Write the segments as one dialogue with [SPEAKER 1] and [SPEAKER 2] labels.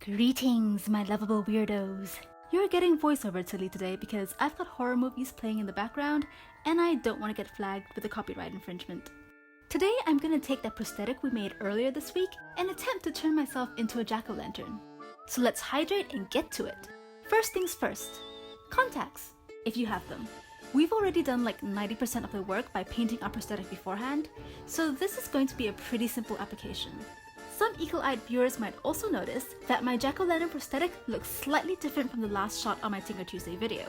[SPEAKER 1] Greetings, my lovable weirdos. You're getting voiceover Tilly today because I've got horror movies playing in the background and I don't want to get flagged with a copyright infringement. Today I'm going to take that prosthetic we made earlier this week and attempt to turn myself into a jack-o'-lantern. So let's hydrate and get to it. First things first, contacts, if you have them. We've already done like 90% of the work by painting our prosthetic beforehand, so this is going to be a pretty simple application. Some eagle-eyed viewers might also notice that my jack-o'-lantern prosthetic looks slightly different from the last shot on my Tinker Tuesday video.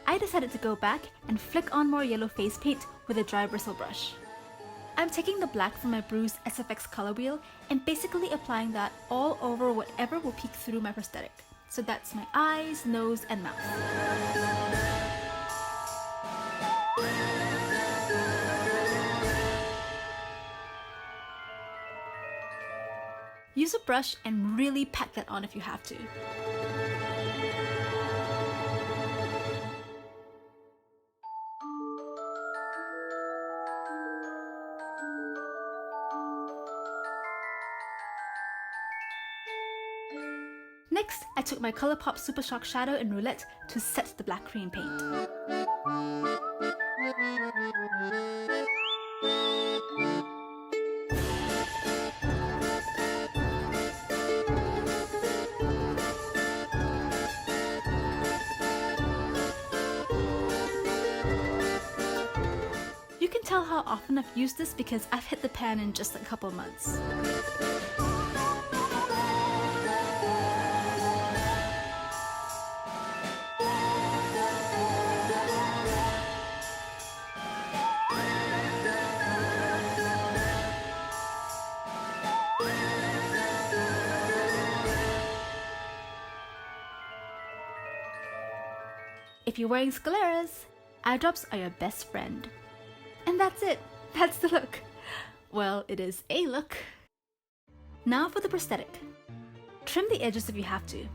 [SPEAKER 1] I decided to go back and flick on more yellow face paint with a dry bristle brush. I'm taking the black from my bruised SFX color wheel and basically applying that all over whatever will peek through my prosthetic. So that's my eyes, nose, and mouth. Use a brush and really pack that on if you have to. Next, I took my ColourPop Super Shock Shadow and Roulette to set the black cream paint. You can tell how often I've used this because I've hit the pan in just a couple months. If you're wearing scleras, eye drops are your best friend. And that's it. That's the look. Well, it is a look. Now for the prosthetic. Trim the edges if you have to.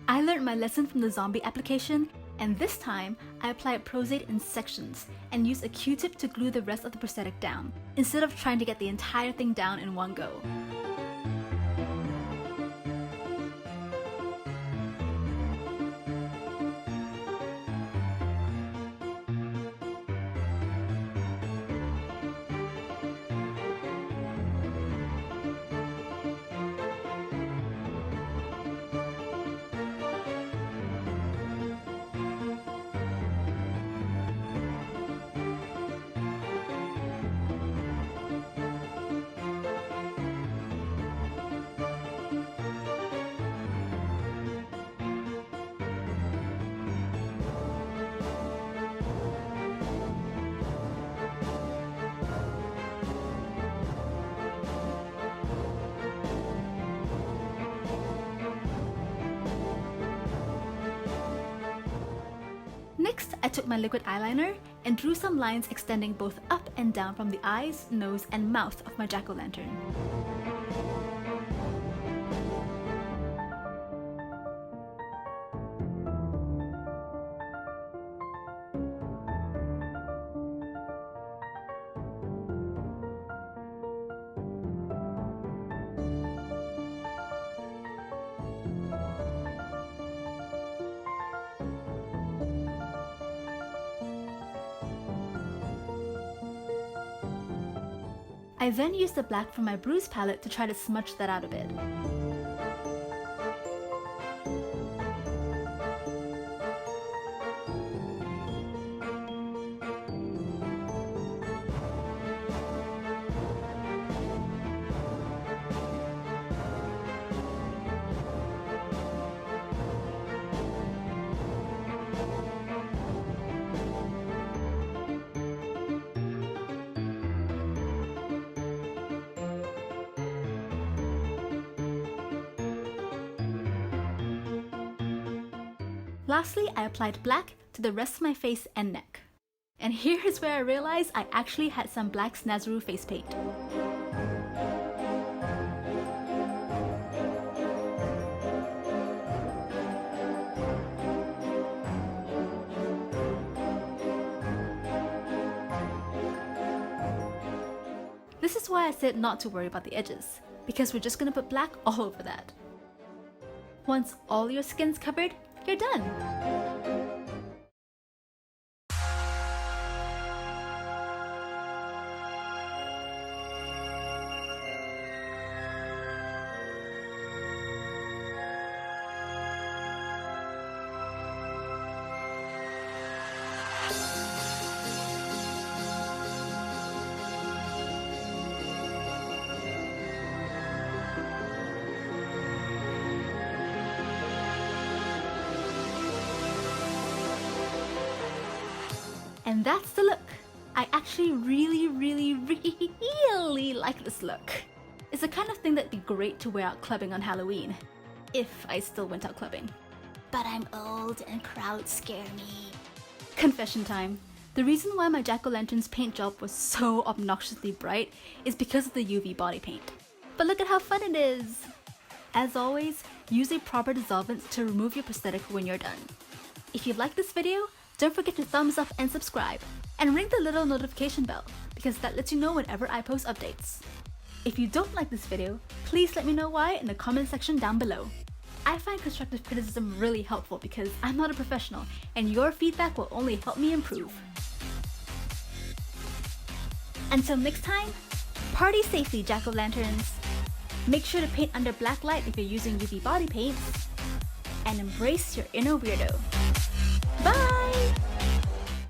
[SPEAKER 1] I learned my lesson from the zombie application, and this time I applied Prostate in sections and used a Q-tip to glue the rest of the prosthetic down, instead of trying to get the entire thing down in one go. Next, I took my liquid eyeliner and drew some lines extending both up and down from the eyes, nose, and mouth of my jack-o'-lantern. I then used the black from my bruise palette to try to smudge that out a bit. Lastly, I applied black to the rest of my face and neck. And here is where I realized I actually had some black Snazaroo face paint. This is why I said not to worry about the edges, because we're just gonna put black all over that. Once all your skin's covered, you're done! And that's the look. I actually really like this look. It's the kind of thing that'd be great to wear out clubbing on Halloween, if I still went out clubbing. But I'm old and crowds scare me. Confession time. The reason why my jack-o'-lantern's paint job was so obnoxiously bright is because of the UV body paint. But look at how fun it is! As always, use a proper dissolvent to remove your prosthetic when you're done. If you like this video, don't forget to thumbs up and subscribe, and ring the little notification bell, because that lets you know whenever I post updates. If you don't like this video, please let me know why in the comment section down below. I find constructive criticism really helpful because I'm not a professional, and your feedback will only help me improve. Until next time, party safely, jack-o'-lanterns! Make sure to paint under black light if you're using UV body paints, and embrace your inner weirdo. Bye!